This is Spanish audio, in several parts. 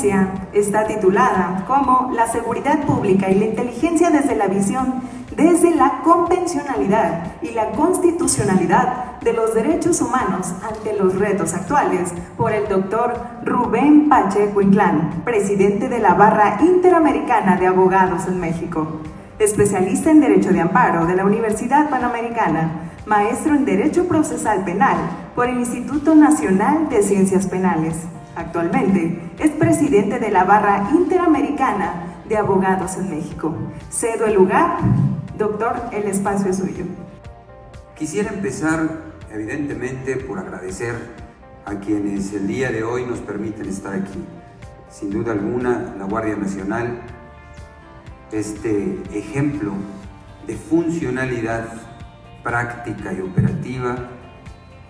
ponencia está titulada como La seguridad pública y la inteligencia desde la visión, desde la convencionalidad y la constitucionalidad de los derechos humanos ante los retos actuales, por el doctor Rubén Pacheco Inclán, presidente de la Barra Interamericana de Abogados en México, especialista en Derecho de Amparo de la Universidad Panamericana, maestro en Derecho Procesal Penal por el Instituto Nacional de Ciencias Penales. Actualmente es presidente de la Barra Interamericana de Abogados en México. Cedo el lugar. Doctor, el espacio es suyo. Quisiera empezar, evidentemente, por agradecer a quienes el día de hoy nos permiten estar aquí. Sin duda alguna, la Guardia Nacional, este ejemplo de funcionalidad práctica y operativa,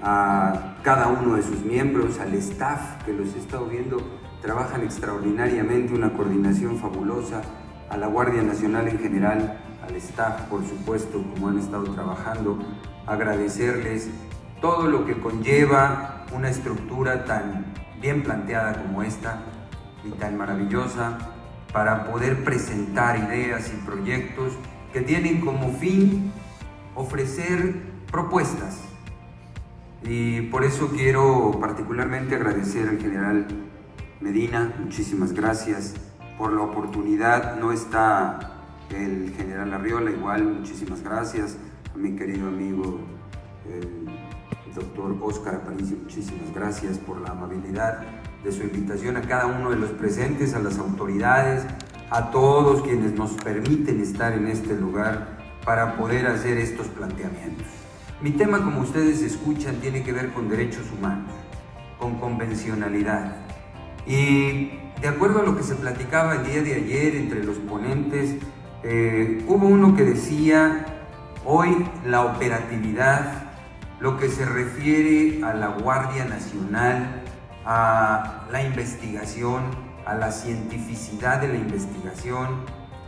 a cada uno de sus miembros, al staff que los he estado viendo, trabajan extraordinariamente, una coordinación fabulosa, a la Guardia Nacional en general, al staff, por supuesto, como han estado trabajando, agradecerles todo lo que conlleva una estructura tan bien planteada como esta y tan maravillosa para poder presentar ideas y proyectos que tienen como fin ofrecer propuestas. Y por eso quiero particularmente agradecer al general Medina, muchísimas gracias por la oportunidad. No está el general Arriola, igual, muchísimas gracias. A mi querido amigo el doctor Óscar Aparicio, muchísimas gracias por la amabilidad de su invitación, a cada uno de los presentes, a las autoridades, a todos quienes nos permiten estar en este lugar para poder hacer estos planteamientos. Mi tema, como ustedes escuchan, tiene que ver con derechos humanos, con convencionalidad. Y de acuerdo a lo que se platicaba el día de ayer entre los ponentes, hubo uno que decía, hoy la operatividad, lo que se refiere a la Guardia Nacional, a la investigación, a la cientificidad de la investigación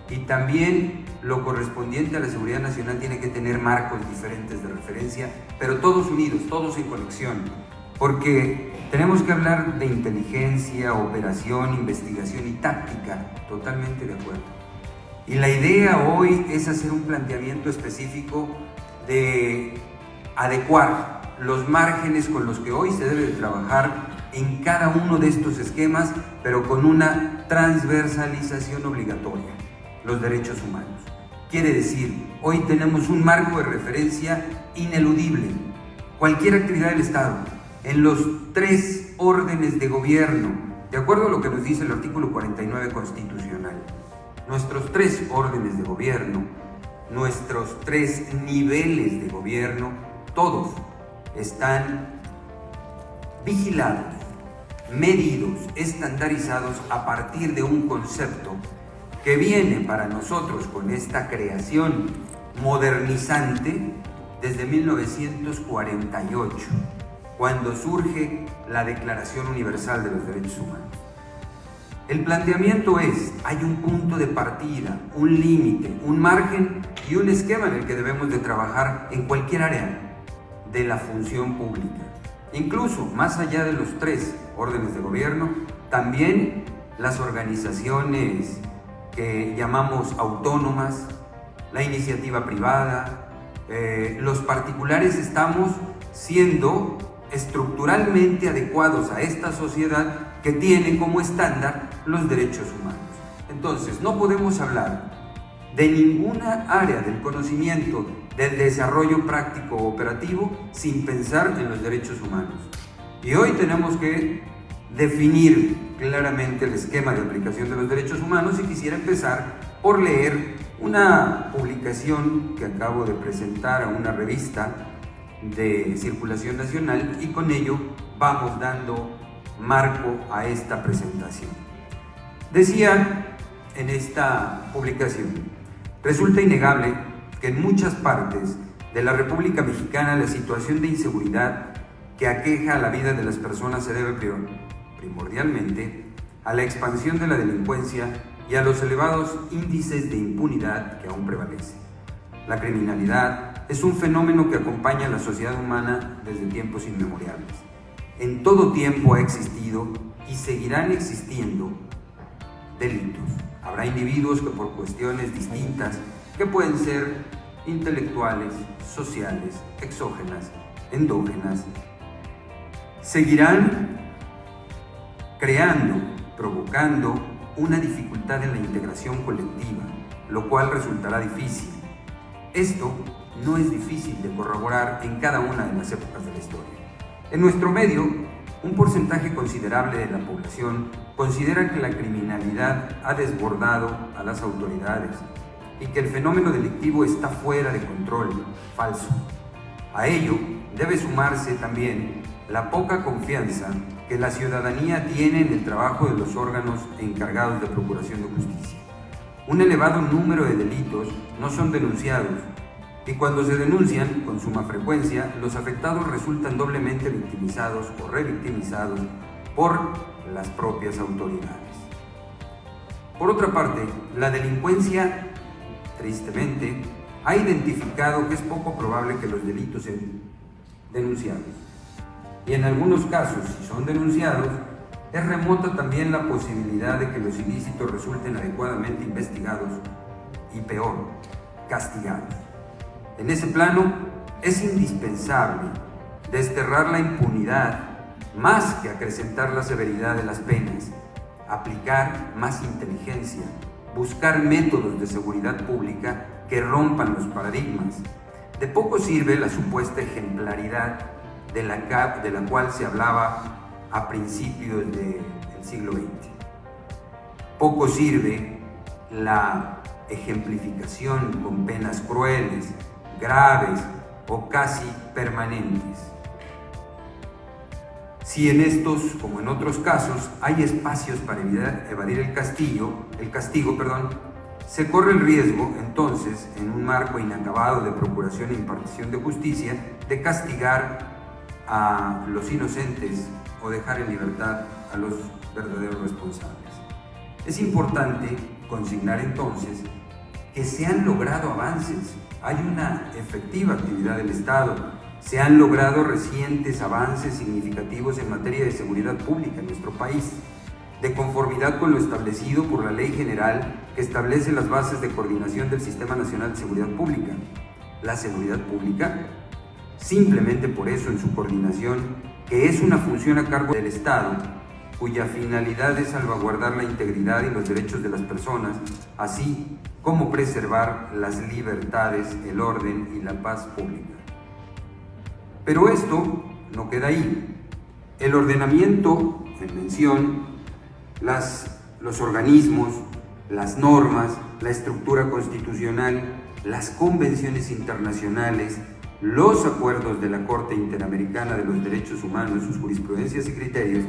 y también lo correspondiente a la seguridad nacional, tiene que tener marcos diferentes de referencia, pero todos unidos, todos en conexión, porque tenemos que hablar de inteligencia, operación, investigación y táctica, totalmente de acuerdo. Y la idea hoy es hacer un planteamiento específico de adecuar los márgenes con los que hoy se debe de trabajar en cada uno de estos esquemas, pero con una transversalización obligatoria, los derechos humanos. Quiere decir, hoy tenemos un marco de referencia ineludible. Cualquier actividad del Estado, en los 3 órdenes de gobierno, de acuerdo a lo que nos dice el artículo 49 constitucional, nuestros 3 órdenes de gobierno, nuestros 3 niveles de gobierno, todos están vigilados, medidos, estandarizados a partir de un concepto que viene para nosotros con esta creación modernizante desde 1948, cuando surge la Declaración Universal de los Derechos Humanos. El planteamiento es, hay un punto de partida, un límite, un margen y un esquema en el que debemos de trabajar en cualquier área de la función pública. Incluso, más allá de los 3 órdenes de gobierno, también las organizaciones que llamamos autónomas, la iniciativa privada, los particulares estamos siendo estructuralmente adecuados a esta sociedad que tiene como estándar los derechos humanos. Entonces, no podemos hablar de ninguna área del conocimiento, del desarrollo práctico o operativo, sin pensar en los derechos humanos. Y hoy tenemos que definir claramente el esquema de aplicación de los derechos humanos, y quisiera empezar por leer una publicación que acabo de presentar a una revista de circulación nacional, y con ello vamos dando marco a esta presentación. Decía en esta publicación, resulta innegable que en muchas partes de la República Mexicana la situación de inseguridad que aqueja la vida de las personas se debe primordialmente a la expansión de la delincuencia y a los elevados índices de impunidad que aún prevalecen. La criminalidad es un fenómeno que acompaña a la sociedad humana desde tiempos inmemoriales. En todo tiempo ha existido y seguirán existiendo delitos. Habrá individuos que por cuestiones distintas, que pueden ser intelectuales, sociales, exógenas, endógenas, seguirán creando, provocando una dificultad en la integración colectiva, lo cual resultará difícil. Esto no es difícil de corroborar en cada una de las épocas de la historia. En nuestro medio, un porcentaje considerable de la población considera que la criminalidad ha desbordado a las autoridades y que el fenómeno delictivo está fuera de control. Falso. A ello debe sumarse también la poca confianza que la ciudadanía tiene en el trabajo de los órganos encargados de procuración de justicia. Un elevado número de delitos no son denunciados y cuando se denuncian con suma frecuencia, los afectados resultan doblemente victimizados o revictimizados por las propias autoridades. Por otra parte, la delincuencia, tristemente, ha identificado que es poco probable que los delitos sean denunciados. Y en algunos casos, si son denunciados, es remota también la posibilidad de que los ilícitos resulten adecuadamente investigados y, peor, castigados. En ese plano, es indispensable desterrar la impunidad más que acrecentar la severidad de las penas, aplicar más inteligencia, buscar métodos de seguridad pública que rompan los paradigmas. De poco sirve la supuesta ejemplaridad de la cual se hablaba a principios del siglo XX. Poco sirve la ejemplificación con penas crueles, graves o casi permanentes. Si en estos, como en otros casos, hay espacios para evadir el castigo, se corre el riesgo, entonces, en un marco inacabado de procuración e impartición de justicia, de castigar a los inocentes o dejar en libertad a los verdaderos responsables. Es importante consignar entonces que se han logrado avances, hay una efectiva actividad del Estado, se han logrado recientes avances significativos en materia de seguridad pública en nuestro país, de conformidad con lo establecido por la Ley General que establece las bases de coordinación del Sistema Nacional de Seguridad Pública. La seguridad pública, simplemente por eso en su coordinación, que es una función a cargo del Estado, cuya finalidad es salvaguardar la integridad y los derechos de las personas, así como preservar las libertades, el orden y la paz pública. Pero esto no queda ahí. El ordenamiento en mención, los organismos, las normas, la estructura constitucional, las convenciones internacionales, los acuerdos de la Corte Interamericana de los Derechos Humanos, sus jurisprudencias y criterios,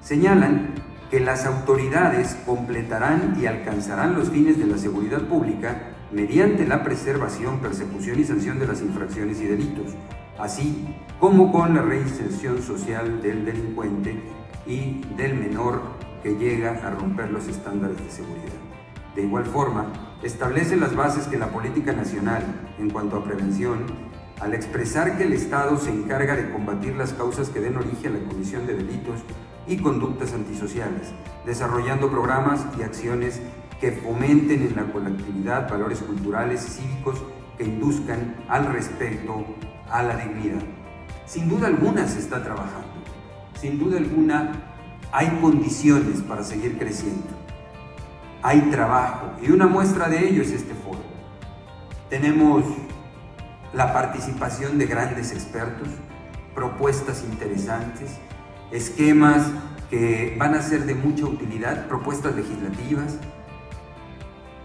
señalan que las autoridades completarán y alcanzarán los fines de la seguridad pública mediante la preservación, persecución y sanción de las infracciones y delitos, así como con la reinserción social del delincuente y del menor que llega a romper los estándares de seguridad. De igual forma, establece las bases que la política nacional, en cuanto a prevención, al expresar que el Estado se encarga de combatir las causas que den origen a la comisión de delitos y conductas antisociales, desarrollando programas y acciones que fomenten en la colectividad valores culturales y cívicos que induzcan al respeto a la dignidad. Sin duda alguna se está trabajando, sin duda alguna hay condiciones para seguir creciendo, hay trabajo y una muestra de ello es este foro. Tenemos la participación de grandes expertos, propuestas interesantes, esquemas que van a ser de mucha utilidad, propuestas legislativas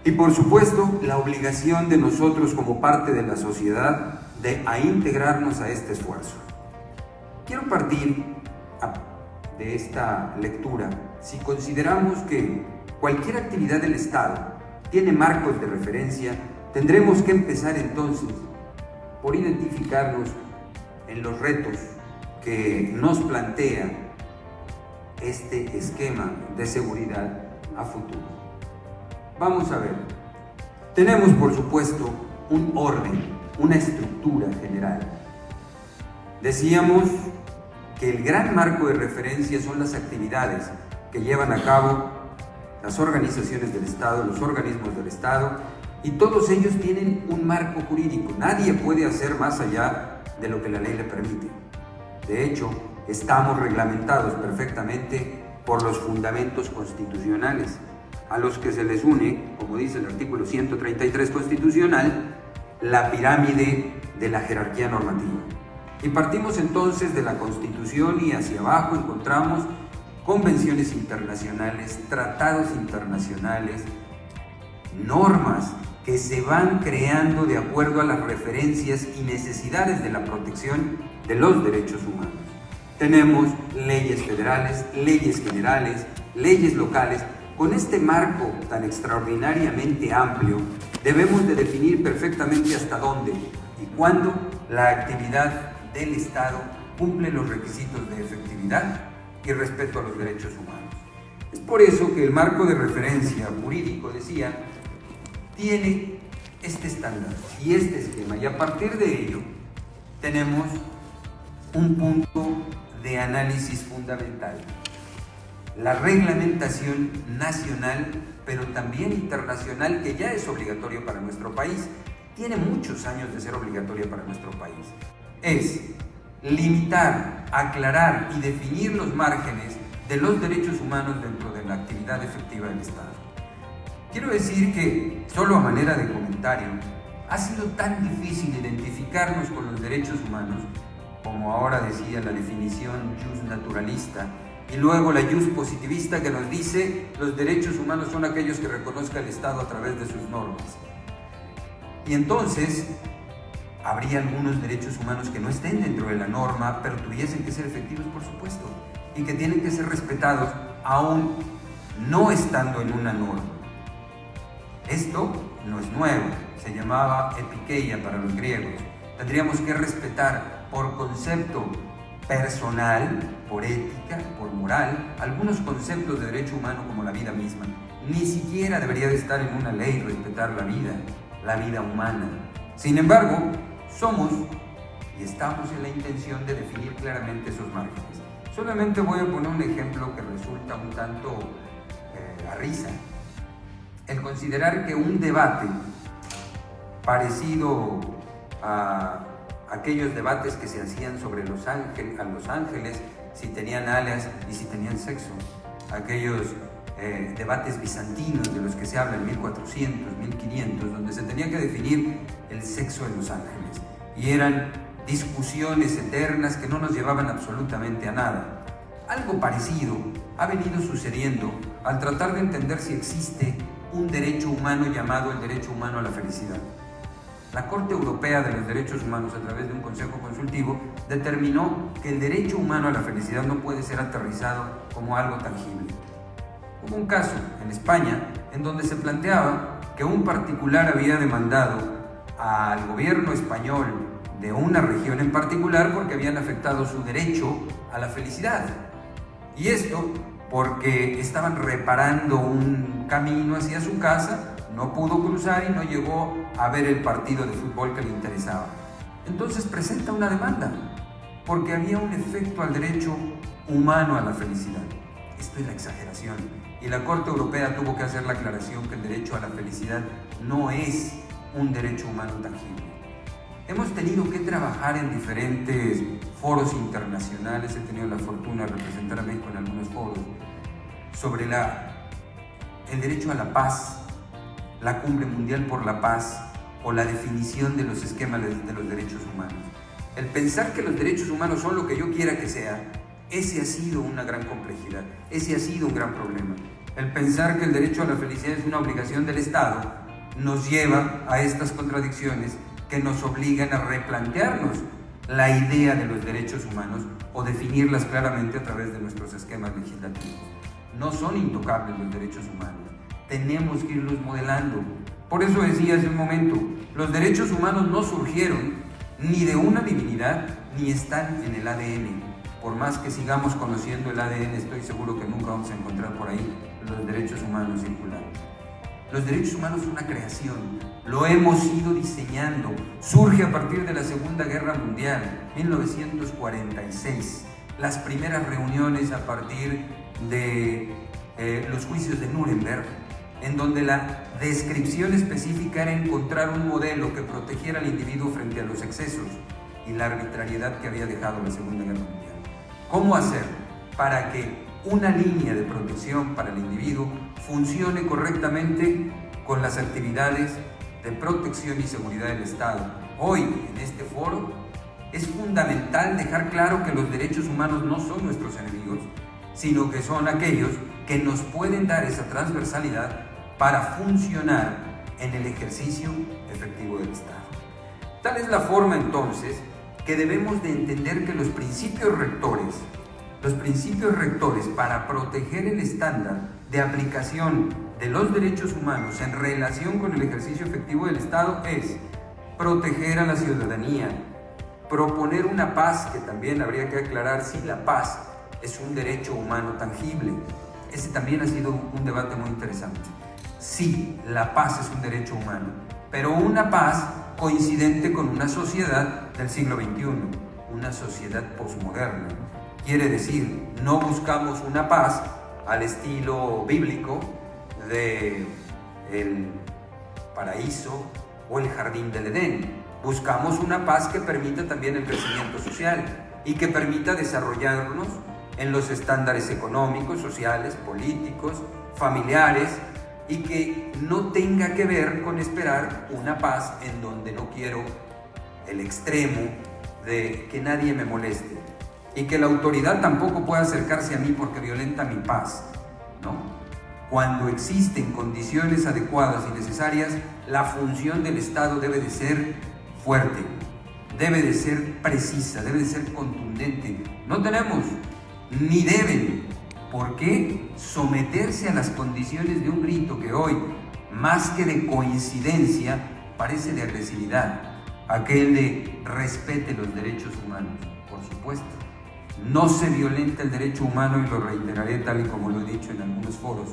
y por supuesto la obligación de nosotros como parte de la sociedad a integrarnos a este esfuerzo. Quiero partir de esta lectura si consideramos que cualquier actividad del Estado tiene marcos de referencia, tendremos que empezar entonces por identificarnos en los retos que nos plantea este esquema de seguridad a futuro. Vamos a ver, tenemos por supuesto un orden, una estructura general. Decíamos que el gran marco de referencia son las actividades que llevan a cabo las organizaciones del Estado, los organismos del Estado, y todos ellos tienen un marco jurídico. Nadie puede hacer más allá de lo que la ley le permite. De hecho, estamos reglamentados perfectamente por los fundamentos constitucionales, a los que se les une, como dice el artículo 133 constitucional, la pirámide de la jerarquía normativa. Y partimos entonces de la Constitución y hacia abajo encontramos convenciones internacionales, tratados internacionales, normas que se van creando de acuerdo a las referencias y necesidades de la protección de los derechos humanos. Tenemos leyes federales, leyes generales, leyes locales. Con este marco tan extraordinariamente amplio, debemos de definir perfectamente hasta dónde y cuándo la actividad del Estado cumple los requisitos de efectividad y respeto a los derechos humanos. Es por eso que el marco de referencia jurídico, decía, tiene este estándar y este esquema, y a partir de ello tenemos un punto de análisis fundamental: la reglamentación nacional, pero también internacional, que ya es obligatorio para nuestro país. Tiene muchos años de ser obligatoria para nuestro país. Es limitar, aclarar y definir los márgenes de los derechos humanos dentro de la actividad efectiva del Estado. Quiero decir que, solo a manera de comentario, ha sido tan difícil identificarnos con los derechos humanos, como ahora decía la definición jus naturalista, y luego la jus positivista, que nos dice los derechos humanos son aquellos que reconozca el Estado a través de sus normas. Y entonces habría algunos derechos humanos que no estén dentro de la norma, pero tuviesen que ser efectivos, por supuesto, y que tienen que ser respetados aún no estando en una norma. Esto no es nuevo, se llamaba epikeia para los griegos. Tendríamos que respetar por concepto personal, por ética, por moral, algunos conceptos de derecho humano como la vida misma. Ni siquiera debería de estar en una ley respetar la vida humana. Sin embargo, somos y estamos en la intención de definir claramente esos márgenes. Solamente voy a poner un ejemplo que resulta un tanto a risa. El considerar que un debate parecido a aquellos debates que se hacían sobre a los ángeles, si tenían alas y si tenían sexo, aquellos debates bizantinos de los que se habla en 1400, 1500, donde se tenía que definir el sexo de los ángeles, y eran discusiones eternas que no nos llevaban absolutamente a nada. Algo parecido ha venido sucediendo al tratar de entender si existe un derecho humano llamado el derecho humano a la felicidad. La Corte Europea de los Derechos Humanos, a través de un consejo consultivo, determinó que el derecho humano a la felicidad no puede ser aterrizado como algo tangible. Hubo un caso en España en donde se planteaba que un particular había demandado al gobierno español de una región en particular porque habían afectado su derecho a la felicidad. Y esto porque estaban reparando un camino hacia su casa, no pudo cruzar y no llegó a ver el partido de fútbol que le interesaba. Entonces presenta una demanda porque había un efecto al derecho humano a la felicidad. Esto es la exageración, y la Corte Europea tuvo que hacer la aclaración que el derecho a la felicidad no es un derecho humano tangible. Hemos tenido que trabajar en diferentes foros internacionales, he tenido la fortuna de representar a México en algunos foros, sobre el derecho a la paz, la Cumbre Mundial por la Paz, o la definición de los esquemas de los derechos humanos. El pensar que los derechos humanos son lo que yo quiera que sea, ese ha sido una gran complejidad, ese ha sido un gran problema. El pensar que el derecho a la felicidad es una obligación del Estado nos lleva a estas contradicciones que nos obligan a replantearnos la idea de los derechos humanos o definirlas claramente a través de nuestros esquemas legislativos. No son intocables los derechos humanos, tenemos que irlos modelando. Por eso decía hace un momento, los derechos humanos no surgieron ni de una divinidad ni están en el ADN. Por más que sigamos conociendo el ADN, estoy seguro que nunca vamos a encontrar por ahí los derechos humanos circulando. Los derechos humanos son una creación, lo hemos ido diseñando. Surge a partir de la Segunda Guerra Mundial, 1946. Las primeras reuniones a partir de los juicios de Nuremberg, en donde la descripción específica era encontrar un modelo que protegiera al individuo frente a los excesos y la arbitrariedad que había dejado la Segunda Guerra Mundial. ¿Cómo hacer para que una línea de protección para el individuo funcione correctamente con las actividades de protección y seguridad del Estado? Hoy, en este foro, es fundamental dejar claro que los derechos humanos no son nuestros enemigos, sino que son aquellos que nos pueden dar esa transversalidad para funcionar en el ejercicio efectivo del Estado. Tal es la forma, entonces, que debemos de entender que los principios rectores para proteger el estándar de aplicación de los derechos humanos en relación con el ejercicio efectivo del Estado es proteger a la ciudadanía, proponer una paz, que también habría que aclarar si la paz es un derecho humano tangible. Ese también ha sido un debate muy interesante. Sí, la paz es un derecho humano, pero una paz coincidente con una sociedad del siglo XXI, una sociedad posmoderna. Quiere decir, no buscamos una paz al estilo bíblico de el paraíso o el jardín del Edén. Buscamos una paz que permita también el crecimiento social y que permita desarrollarnos en los estándares económicos, sociales, políticos, familiares, y que no tenga que ver con esperar una paz en donde no quiero el extremo de que nadie me moleste y que la autoridad tampoco pueda acercarse a mí porque violenta mi paz, ¿no? Cuando existen condiciones adecuadas y necesarias, la función del Estado debe de ser fuerte, debe de ser precisa, debe de ser contundente. No tenemos ni deben por qué someterse a las condiciones de un grito que hoy, más que de coincidencia, parece de agresividad, aquel de respete los derechos humanos. Por supuesto, no se violenta el derecho humano, y lo reiteraré tal y como lo he dicho en algunos foros,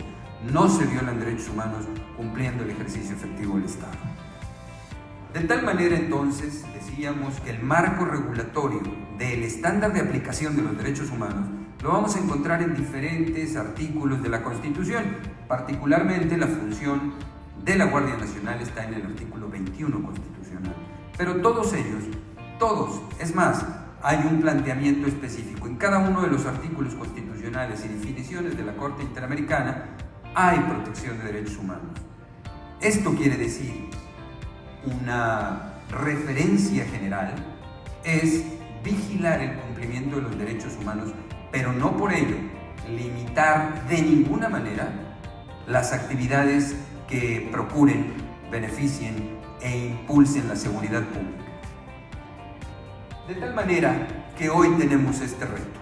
no se violan derechos humanos cumpliendo el ejercicio efectivo del Estado. De tal manera, entonces, decíamos que el marco regulatorio del estándar de aplicación de los derechos humanos lo vamos a encontrar en diferentes artículos de la Constitución. Particularmente la función de la Guardia Nacional está en el artículo 21 constitucional. Pero todos ellos, es más, hay un planteamiento específico. En cada uno de los artículos constitucionales y definiciones de la Corte Interamericana hay protección de derechos humanos. Esto quiere decir, una referencia general es vigilar el cumplimiento de los derechos humanos, pero no por ello limitar de ninguna manera las actividades que procuren, beneficien e impulsen la seguridad pública. De tal manera que hoy tenemos este reto,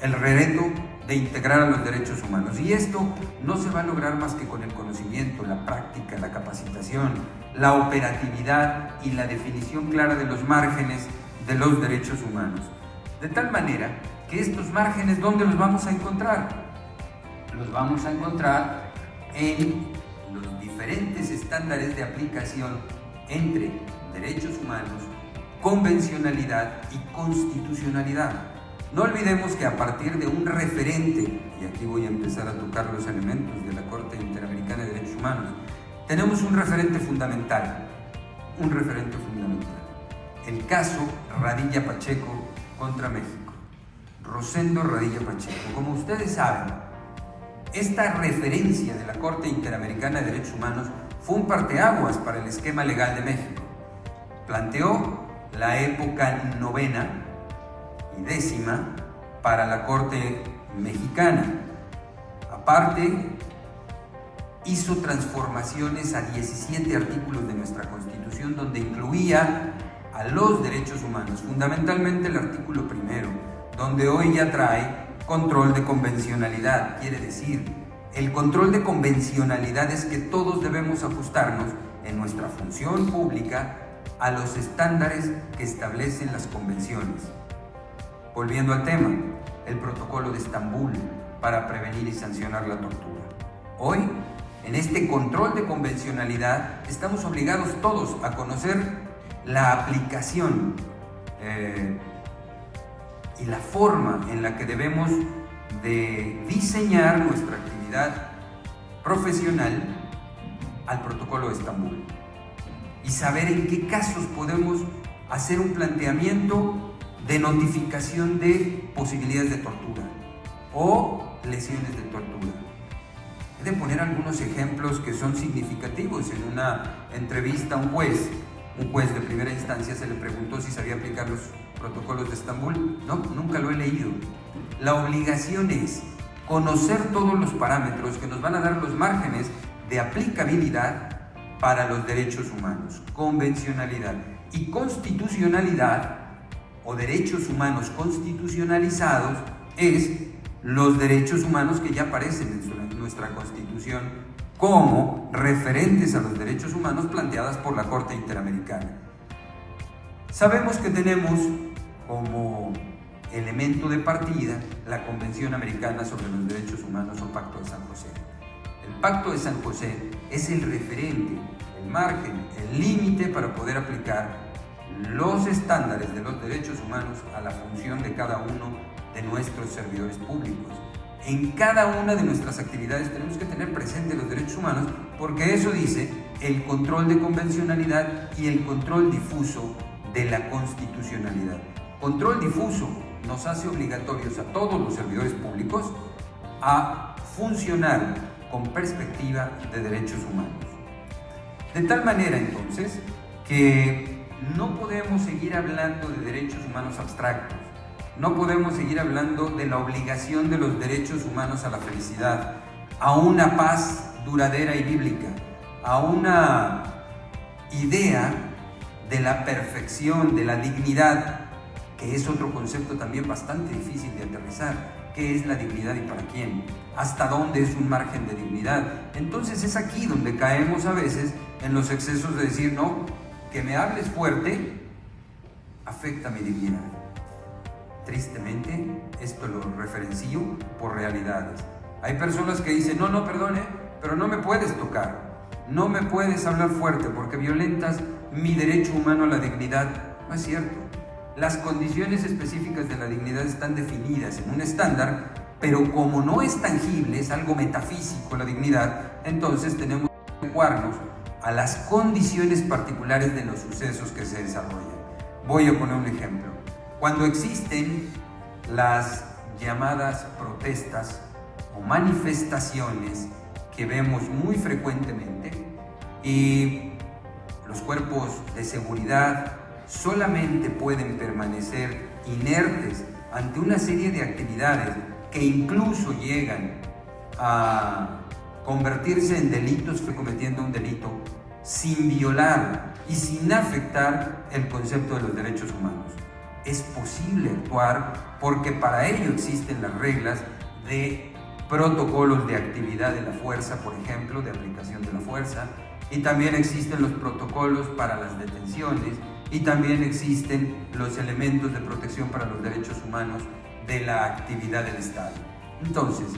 el reto de integrar a los derechos humanos, y esto no se va a lograr más que con el conocimiento, la práctica, la capacitación, la operatividad y la definición clara de los márgenes de los derechos humanos. De tal manera que estos márgenes, ¿dónde los vamos a encontrar? Los vamos a encontrar en los diferentes estándares de aplicación entre derechos humanos, convencionalidad y constitucionalidad. No olvidemos que a partir de un referente, y aquí voy a empezar a tocar los elementos de la Corte Interamericana de Derechos Humanos, tenemos un referente fundamental, el caso Radilla Pacheco contra México, Rosendo Radilla Pacheco. Como ustedes saben, esta referencia de la Corte Interamericana de Derechos Humanos fue un parteaguas para el esquema legal de México. Planteó la época novena y décima para la Corte mexicana. Aparte, hizo transformaciones a 17 artículos de nuestra Constitución, donde incluía a los derechos humanos, fundamentalmente el artículo primero, donde hoy ya trae control de convencionalidad. Quiere decir, el control de convencionalidad es que todos debemos ajustarnos en nuestra función pública a los estándares que establecen las convenciones. Volviendo al tema, el protocolo de Estambul para prevenir y sancionar la tortura. Hoy, en este control de convencionalidad, estamos obligados todos a conocer la aplicación y la forma en la que debemos de diseñar nuestra actividad profesional al protocolo de Estambul y saber en qué casos podemos hacer un planteamiento de notificación de posibilidades de tortura o lesiones de tortura. He de poner algunos ejemplos que son significativos. En una entrevista a un juez de primera instancia se le preguntó si sabía aplicar los protocolos de Estambul. No, nunca lo he leído. La obligación es conocer todos los parámetros que nos van a dar los márgenes de aplicabilidad para los derechos humanos, convencionalidad y constitucionalidad o derechos humanos constitucionalizados es los derechos humanos que ya aparecen en nuestra Constitución como referentes a los derechos humanos planteadas por la Corte Interamericana. Sabemos que tenemos como elemento de partida la Convención Americana sobre los Derechos Humanos o Pacto de San José. El Pacto de San José es el referente, el margen, el límite para poder aplicar los estándares de los derechos humanos a la función de cada uno de nuestros servidores públicos. En cada una de nuestras actividades tenemos que tener presente los derechos humanos porque eso dice el control de convencionalidad y el control difuso de la constitucionalidad. Control difuso nos hace obligatorios a todos los servidores públicos a funcionar con perspectiva de derechos humanos. De tal manera entonces que no podemos seguir hablando de derechos humanos abstractos, no podemos seguir hablando de la obligación de los derechos humanos a la felicidad, a una paz duradera y bíblica, a una idea de la perfección, de la dignidad, que es otro concepto también bastante difícil de aterrizar. ¿Qué es la dignidad y para quién? ¿Hasta dónde es un margen de dignidad? Entonces es aquí donde caemos a veces en los excesos de decir, no, que me hables fuerte afecta mi dignidad. Tristemente, esto lo referencio por realidades. Hay personas que dicen, no, perdone, pero no me puedes tocar, no me puedes hablar fuerte porque violentas mi derecho humano a la dignidad. No es cierto. Las condiciones específicas de la dignidad están definidas en un estándar, pero como no es tangible, es algo metafísico la dignidad, entonces tenemos que adecuarnos a las condiciones particulares de los sucesos que se desarrollan. Voy a poner un ejemplo. Cuando existen las llamadas protestas o manifestaciones que vemos muy frecuentemente y los cuerpos de seguridad solamente pueden permanecer inertes ante una serie de actividades que incluso llegan a convertirse en delitos, cometiendo un delito sin violar y sin afectar el concepto de los derechos humanos. Es posible actuar porque para ello existen las reglas de protocolos de actividad de la fuerza, por ejemplo, de aplicación de la fuerza, y también existen los protocolos para las detenciones, y también existen los elementos de protección para los derechos humanos de la actividad del Estado. Entonces,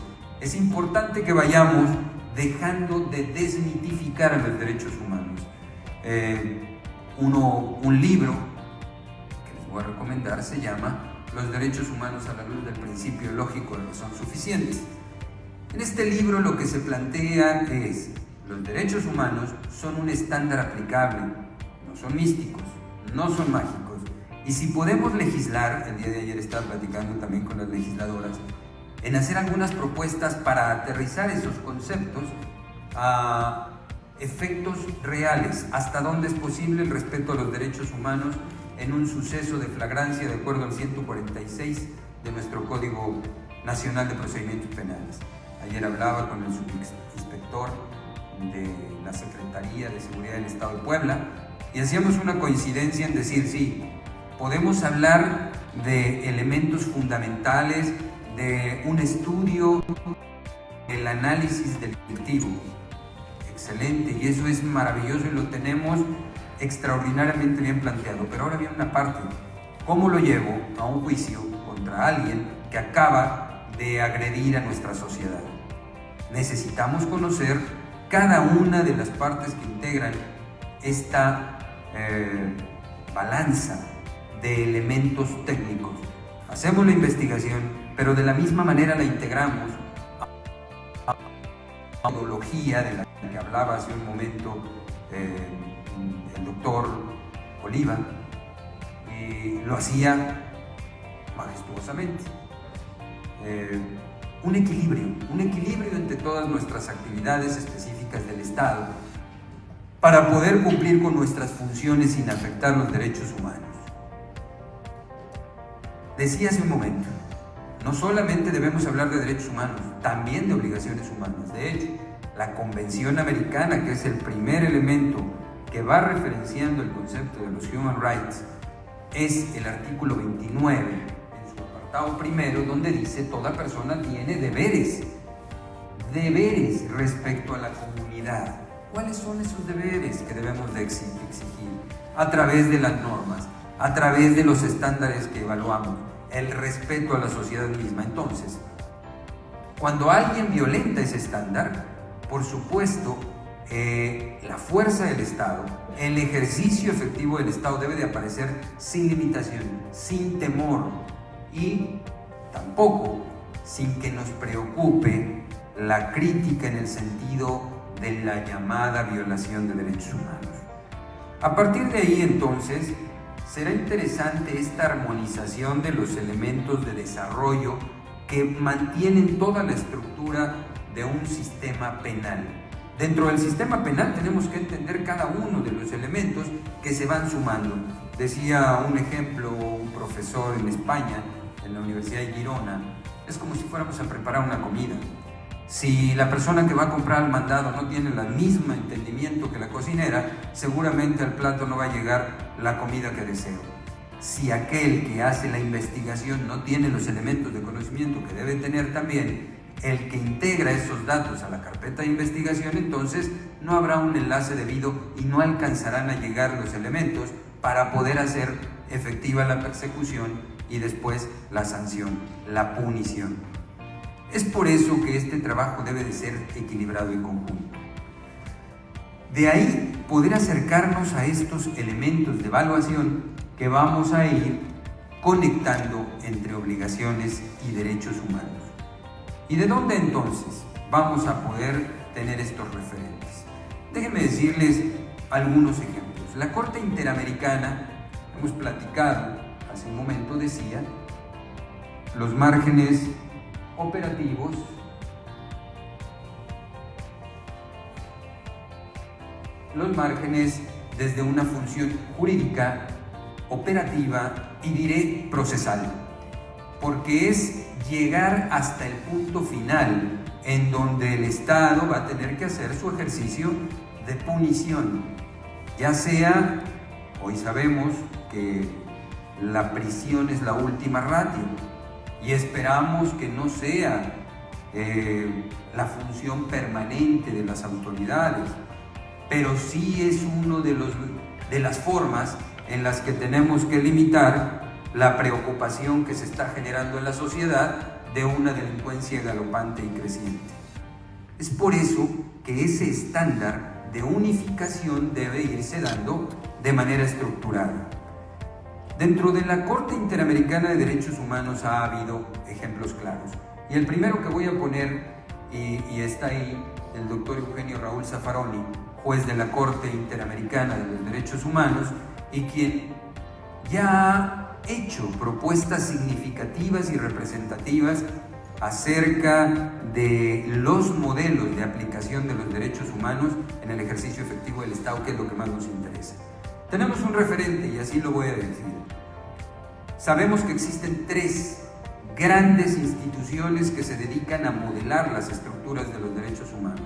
es importante que vayamos dejando de desmitificar a los derechos humanos. Un libro que les voy a recomendar se llama Los derechos humanos a la luz del principio lógico de razón suficiente. En este libro lo que se plantea es: los derechos humanos son un estándar aplicable, no son místicos, no son mágicos. Y si podemos legislar, el día de ayer estaba platicando también con las legisladoras, en hacer algunas propuestas para aterrizar esos conceptos a efectos reales, hasta dónde es posible el respeto a los derechos humanos en un suceso de flagrancia de acuerdo al 146 de nuestro Código Nacional de Procedimientos Penales. Ayer hablaba con el subinspector de la Secretaría de Seguridad del Estado de Puebla y hacíamos una coincidencia en decir, sí, podemos hablar de elementos fundamentales, de un estudio, el análisis delictivo. Excelente, y eso es maravilloso y lo tenemos extraordinariamente bien planteado. Pero ahora viene una parte: ¿cómo lo llevo a un juicio contra alguien que acaba de agredir a nuestra sociedad? Necesitamos conocer cada una de las partes que integran esta balanza de elementos técnicos. hacemos la investigación, pero de la misma manera la integramos a la metodología de la que hablaba hace un momento el doctor Oliva, y lo hacía majestuosamente. Un equilibrio entre todas nuestras actividades específicas del Estado para poder cumplir con nuestras funciones sin afectar los derechos humanos. Decía hace un momento, no solamente debemos hablar de derechos humanos, también de obligaciones humanas. De hecho, la Convención Americana, que es el primer elemento que va referenciando el concepto de los Human Rights, es el artículo 29, en su apartado primero, donde dice toda persona tiene deberes respecto a la comunidad. ¿Cuáles son esos deberes que debemos de exigir? A través de las normas, a través de los estándares que evaluamos, el respeto a la sociedad misma. Entonces, cuando alguien violenta ese estándar, por supuesto, la fuerza del Estado, el ejercicio efectivo del Estado debe de aparecer sin limitación, sin temor y tampoco sin que nos preocupe la crítica en el sentido de la llamada violación de derechos humanos. A partir de ahí, entonces, será interesante esta armonización de los elementos de desarrollo que mantienen toda la estructura de un sistema penal. Dentro del sistema penal tenemos que entender cada uno de los elementos que se van sumando. Decía un ejemplo un profesor en España, en la Universidad de Girona, es como si fuéramos a preparar una comida. Si la persona que va a comprar al mandado no tiene el mismo entendimiento que la cocinera, seguramente al plato no va a llegar la comida que deseo. Si aquel que hace la investigación no tiene los elementos de conocimiento que debe tener también el que integra esos datos a la carpeta de investigación, entonces no habrá un enlace debido y no alcanzarán a llegar los elementos para poder hacer efectiva la persecución y después la sanción, la punición. Es por eso que este trabajo debe de ser equilibrado y conjunto. De ahí poder acercarnos a estos elementos de evaluación que vamos a ir conectando entre obligaciones y derechos humanos. ¿Y de dónde entonces vamos a poder tener estos referentes? Déjenme decirles algunos ejemplos. La Corte Interamericana, hemos platicado hace un momento, decía, los márgenes operativos desde una función jurídica, operativa y diré procesal, porque es llegar hasta el punto final en donde el Estado va a tener que hacer su ejercicio de punición, ya sea, hoy sabemos que la prisión es la última ratio y esperamos que no sea la función permanente de las autoridades, pero sí es uno de las formas en las que tenemos que limitar la preocupación que se está generando en la sociedad de una delincuencia galopante y creciente. Es por eso que ese estándar de unificación debe irse dando de manera estructurada. Dentro de la Corte Interamericana de Derechos Humanos ha habido ejemplos claros. Y el primero que voy a poner, y está ahí, el doctor Eugenio Raúl Zaffaroni, juez de la Corte Interamericana de los Derechos Humanos, y quien ya ha hecho propuestas significativas y representativas acerca de los modelos de aplicación de los derechos humanos en el ejercicio efectivo del Estado, que es lo que más nos interesa. Tenemos un referente, y así lo voy a decir. Sabemos que existen tres grandes instituciones que se dedican a modelar las estructuras de los derechos humanos.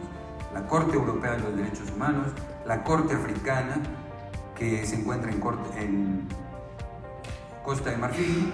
La Corte Europea de los Derechos Humanos, la Corte Africana, que se encuentra en Costa de Marfil,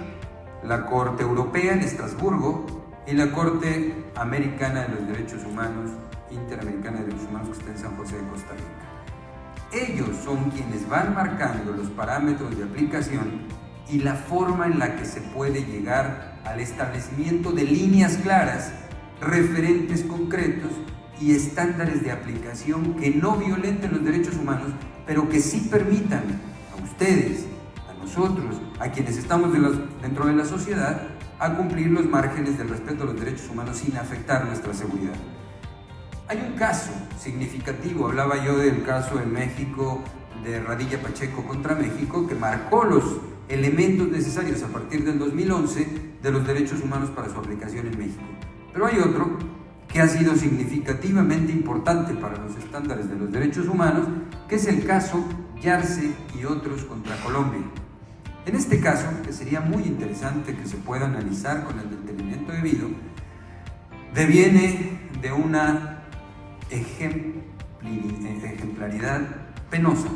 la Corte Europea en Estrasburgo y la Corte Americana de los Derechos Humanos, Interamericana de Derechos Humanos, que está en San José de Costa Rica. Ellos son quienes van marcando los parámetros de aplicación y la forma en la que se puede llegar al establecimiento de líneas claras, referentes concretos y estándares de aplicación que no violenten los derechos humanos, pero que sí permitan a ustedes, a nosotros, a quienes estamos dentro de la sociedad a cumplir los márgenes del respeto a los derechos humanos sin afectar nuestra seguridad. Hay un caso significativo, hablaba yo del caso en México de Radilla Pacheco contra México, que marcó los elementos necesarios a partir del 2011 de los derechos humanos para su aplicación en México. Pero hay otro que ha sido significativamente importante para los estándares de los derechos humanos, que es el caso Yarse y otros contra Colombia. En este caso, que sería muy interesante que se pueda analizar con el detenimiento debido, deviene de una ejemplaridad penosa.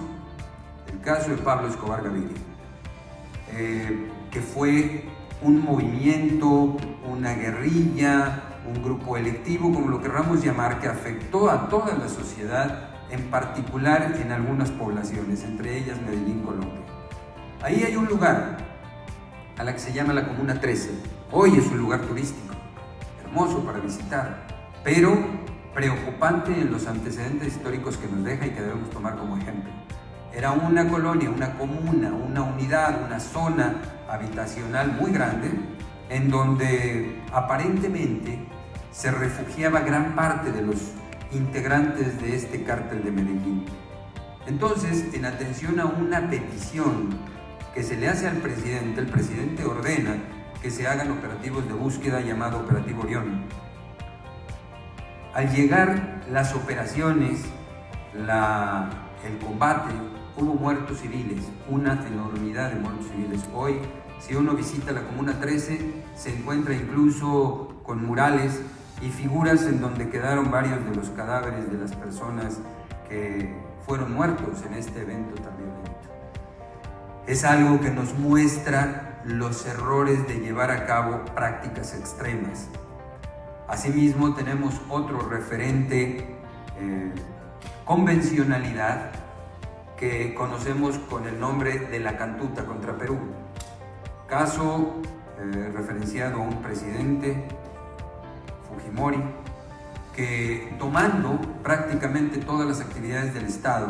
El caso de Pablo Escobar Gaviria, que fue un movimiento, una guerrilla, un grupo electivo, como lo querramos llamar, que afectó a toda la sociedad, en particular en algunas poblaciones, entre ellas Medellín, Colombia. Ahí hay un lugar a la que se llama la Comuna 13. Hoy es un lugar turístico, hermoso para visitar, pero preocupante en los antecedentes históricos que nos deja y que debemos tomar como ejemplo. Era una colonia, una comuna, una unidad, una zona habitacional muy grande, en donde aparentemente se refugiaba gran parte de los integrantes de este cártel de Medellín. Entonces, en atención a una petición que se le hace al presidente, el presidente ordena que se hagan operativos de búsqueda llamado Operativo Orión. Al llegar las operaciones, el combate, hubo muertos civiles, una enormidad de muertos civiles. Hoy, si uno visita la Comuna 13, se encuentra incluso con murales y figuras en donde quedaron varios de los cadáveres de las personas que fueron muertos en este evento tan violento. Es algo que nos muestra los errores de llevar a cabo prácticas extremas. Asimismo, tenemos otro referente, convencionalidad, que conocemos con el nombre de la Cantuta contra Perú. Caso referenciado a un presidente, Fujimori, que tomando prácticamente todas las actividades del Estado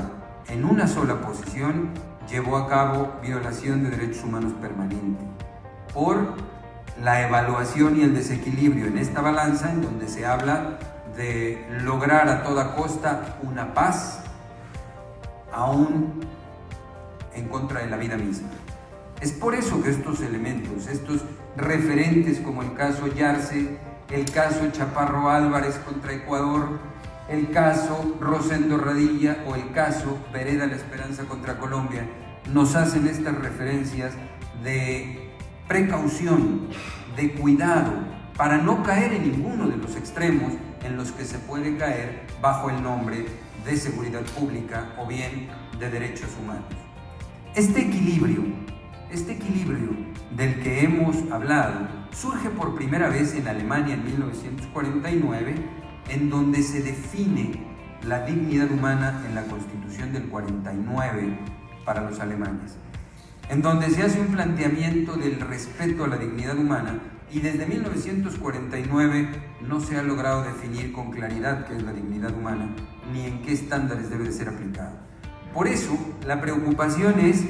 en una sola posición, llevó a cabo violación de derechos humanos permanente por la evaluación y el desequilibrio en esta balanza, en donde se habla de lograr a toda costa una paz, aún en contra de la vida misma. Es por eso que estos elementos, estos referentes como el caso Yarse, el caso Chaparro Álvarez contra Ecuador, el caso Rosendo Radilla o el caso Vereda La Esperanza contra Colombia, nos hacen estas referencias de precaución, de cuidado, para no caer en ninguno de los extremos en los que se puede caer bajo el nombre de seguridad pública o bien de derechos humanos. Este equilibrio del que hemos hablado surge por primera vez en Alemania en 1949, en donde se define la dignidad humana en la Constitución del 49 para los alemanes, en donde se hace un planteamiento del respeto a la dignidad humana, y desde 1949 no se ha logrado definir con claridad qué es la dignidad humana ni en qué estándares debe de ser aplicado. Por eso, la preocupación es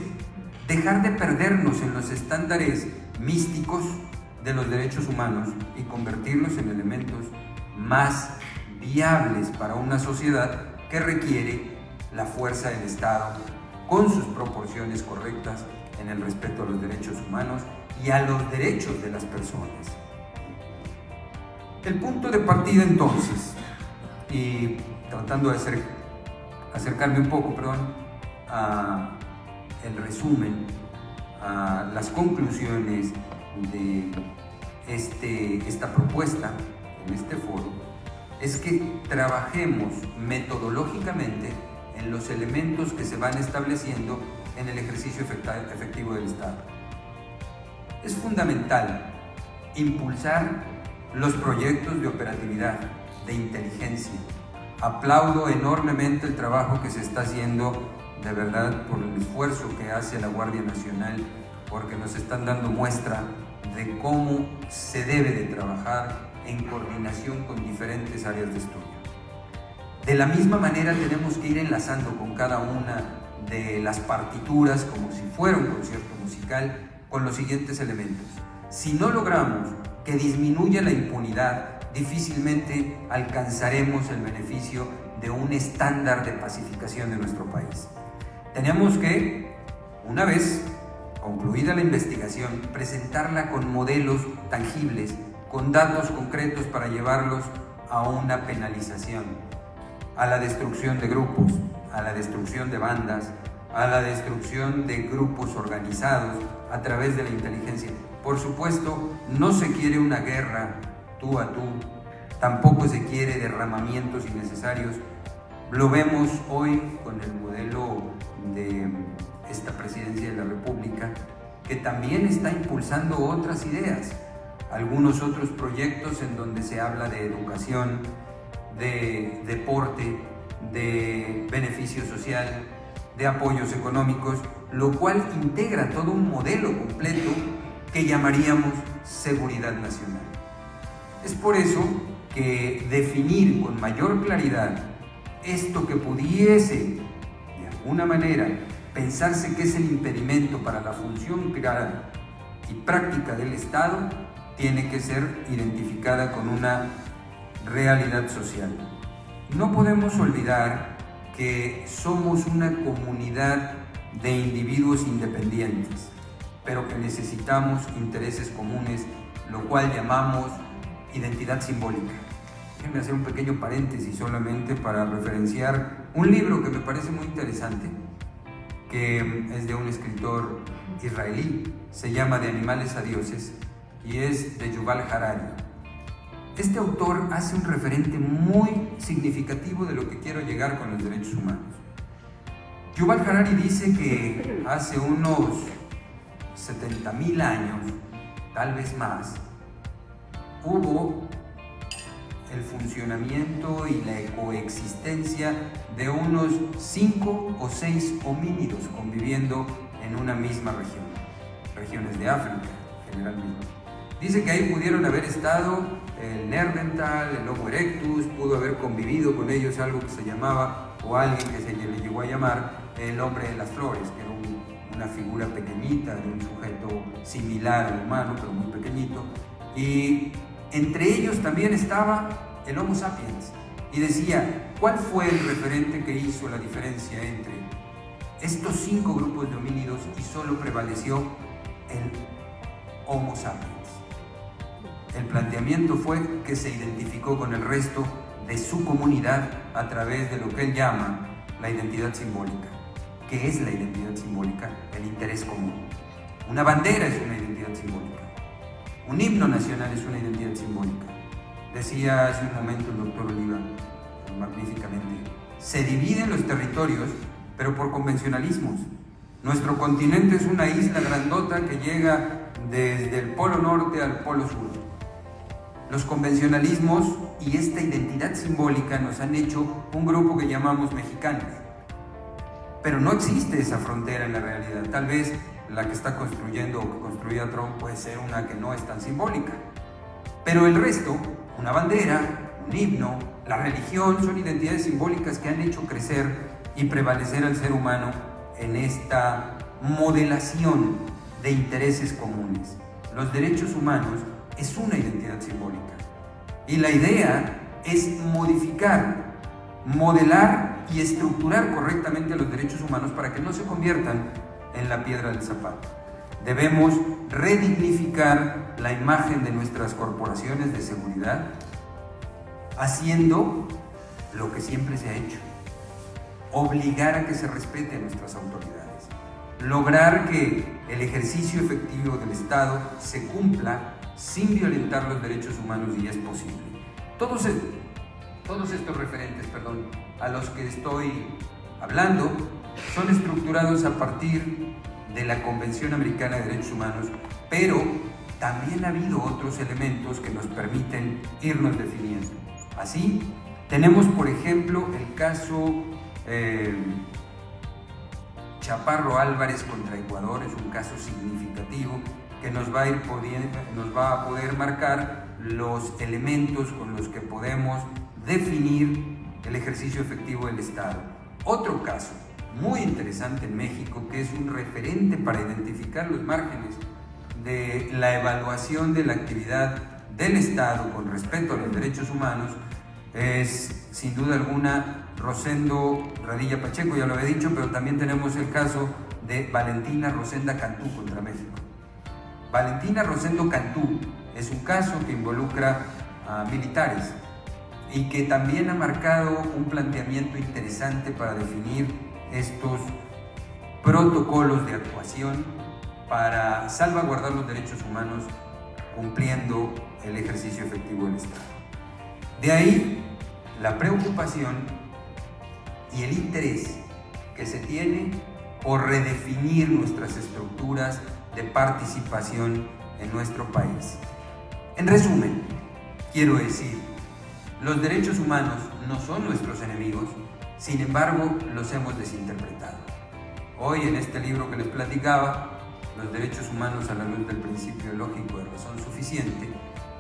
dejar de perdernos en los estándares místicos de los derechos humanos y convertirlos en elementos más viables para una sociedad que requiere la fuerza del Estado con sus proporciones correctas en el respeto a los derechos humanos y a los derechos de las personas. El punto de partida entonces, y tratando de acercarme un poco, a el resumen, a las conclusiones de esta propuesta en este foro, es que trabajemos metodológicamente en los elementos que se van estableciendo en el ejercicio efectivo del Estado. Es fundamental impulsar los proyectos de operatividad, de inteligencia. Aplaudo enormemente el trabajo que se está haciendo, de verdad, por el esfuerzo que hace la Guardia Nacional, porque nos están dando muestra de cómo se debe de trabajar en coordinación con diferentes áreas de estudio. De la misma manera tenemos que ir enlazando con cada una de las partituras, como si fuera un concierto musical, con los siguientes elementos. Si no logramos que disminuya la impunidad, difícilmente alcanzaremos el beneficio de un estándar de pacificación de nuestro país. Tenemos que, una vez concluida la investigación, presentarla con modelos tangibles, con datos concretos para llevarlos a una penalización, a la destrucción de grupos, a la destrucción de bandas, a la destrucción de grupos organizados a través de la inteligencia. Por supuesto, no se quiere una guerra tú a tú, tampoco se quiere derramamientos innecesarios. Lo vemos hoy con el modelo de esta presidencia de la República, que también está impulsando otras ideas, algunos otros proyectos en donde se habla de educación, de deporte, de beneficio social, de apoyos económicos, lo cual integra todo un modelo completo que llamaríamos seguridad nacional. Es por eso que definir con mayor claridad esto que pudiese, de alguna manera, pensarse que es el impedimento para la función clara y práctica del Estado, tiene que ser identificada con una realidad social. No podemos olvidar que somos una comunidad de individuos independientes, pero que necesitamos intereses comunes, lo cual llamamos identidad simbólica. Déjenme hacer un pequeño paréntesis solamente para referenciar un libro que me parece muy interesante, que es de un escritor israelí, se llama De animales a dioses, y es de Yuval Harari. Este autor hace un referente muy significativo de lo que quiero llegar con los derechos humanos. Yuval Harari dice que hace unos 70,000 años, tal vez más, hubo el funcionamiento y la coexistencia de unos 5 o 6 homínidos conviviendo en una misma región, regiones de África generalmente. Dice que ahí pudieron haber estado el Neandertal, el Homo erectus, pudo haber convivido con ellos algo que se llamaba, o alguien que se le llegó a llamar, el hombre de las flores, que era una figura pequeñita de un sujeto similar al humano, pero muy pequeñito, y entre ellos también estaba el Homo sapiens, y decía, ¿cuál fue el referente que hizo la diferencia entre estos 5 grupos de homínidos y solo prevaleció el Homo sapiens? El planteamiento fue que se identificó con el resto de su comunidad a través de lo que él llama la identidad simbólica. ¿Qué es la identidad simbólica? El interés común. Una bandera es una identidad simbólica. Un himno nacional es una identidad simbólica. Decía hace un momento el doctor Oliva, magníficamente, se dividen los territorios, pero por convencionalismos. Nuestro continente es una isla grandota que llega desde el polo norte al polo sur. Los convencionalismos y esta identidad simbólica nos han hecho un grupo que llamamos mexicanos. Pero no existe esa frontera en la realidad. Tal vez la que está construyendo o que construía Trump puede ser una que no es tan simbólica. Pero el resto, una bandera, un himno, la religión, son identidades simbólicas que han hecho crecer y prevalecer al ser humano en esta modelación de intereses comunes. Los derechos humanos es una identidad simbólica. Y la idea es modificar, modelar y estructurar correctamente los derechos humanos para que no se conviertan en la piedra del zapato. Debemos redignificar la imagen de nuestras corporaciones de seguridad, haciendo lo que siempre se ha hecho: obligar a que se respete a nuestras autoridades, lograr que el ejercicio efectivo del Estado se cumpla sin violentar los derechos humanos, y es posible. Todos estos referentes, a los que estoy hablando, son estructurados a partir de la Convención Americana de Derechos Humanos, pero también ha habido otros elementos que nos permiten irnos definiendo. Así, tenemos por ejemplo el caso Chaparro Álvarez contra Ecuador, es un caso significativo que nos va a poder marcar los elementos con los que podemos definir el ejercicio efectivo del Estado. Otro caso muy interesante en México, que es un referente para identificar los márgenes de la evaluación de la actividad del Estado con respecto a los derechos humanos es, sin duda alguna, Rosendo Radilla Pacheco, ya lo había dicho, pero también tenemos el caso de Valentina Rosenda Cantú contra México. Valentina Rosendo Cantú es un caso que involucra a militares y que también ha marcado un planteamiento interesante para definir estos protocolos de actuación para salvaguardar los derechos humanos cumpliendo el ejercicio efectivo del Estado. De ahí la preocupación y el interés que se tiene por redefinir nuestras estructuras de participación en nuestro país. En resumen, quiero decir, los derechos humanos no son nuestros enemigos, sin embargo, los hemos desinterpretado. Hoy, en este libro que les platicaba, Los derechos humanos a la luz del principio lógico de razón suficiente,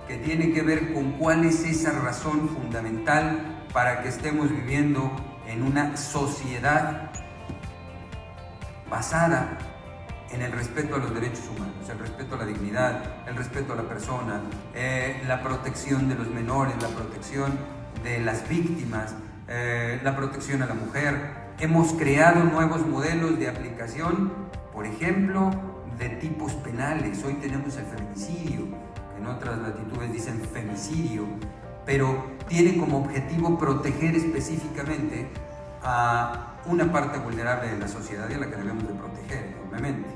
que tiene que ver con cuál es esa razón fundamental para que estemos viviendo en una sociedad basada en el respeto a los derechos humanos, el respeto a la dignidad, el respeto a la persona, la protección de los menores, la protección de las víctimas, la protección a la mujer. Hemos creado nuevos modelos de aplicación, por ejemplo, de tipos penales. Hoy tenemos el feminicidio, en otras latitudes dicen femicidio, pero tiene como objetivo proteger específicamente a una parte vulnerable de la sociedad y a la que debemos de proteger enormemente.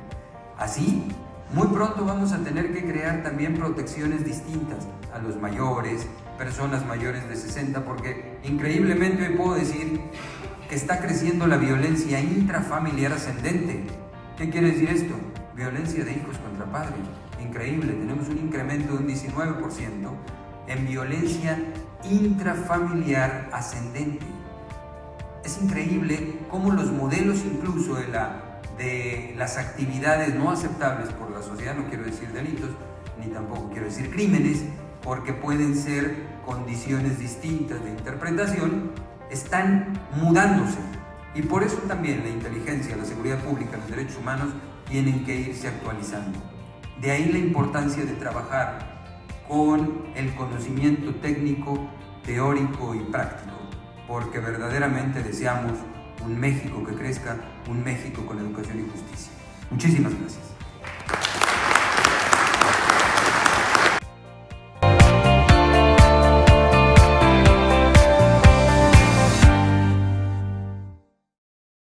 Así, muy pronto vamos a tener que crear también protecciones distintas a los mayores, personas mayores de 60, porque increíblemente hoy puedo decir que está creciendo la violencia intrafamiliar ascendente. ¿Qué quiere decir esto? Violencia de hijos contra padres. Increíble, tenemos un incremento de un 19% en violencia intrafamiliar ascendente. Es increíble cómo los modelos incluso de las actividades no aceptables por la sociedad, no quiero decir delitos, ni tampoco quiero decir crímenes, porque pueden ser condiciones distintas de interpretación, están mudándose. Y por eso también la inteligencia, la seguridad pública, los derechos humanos tienen que irse actualizando. De ahí la importancia de trabajar con el conocimiento técnico, teórico y práctico, porque verdaderamente deseamos un México que crezca, un México con educación y justicia. Muchísimas gracias.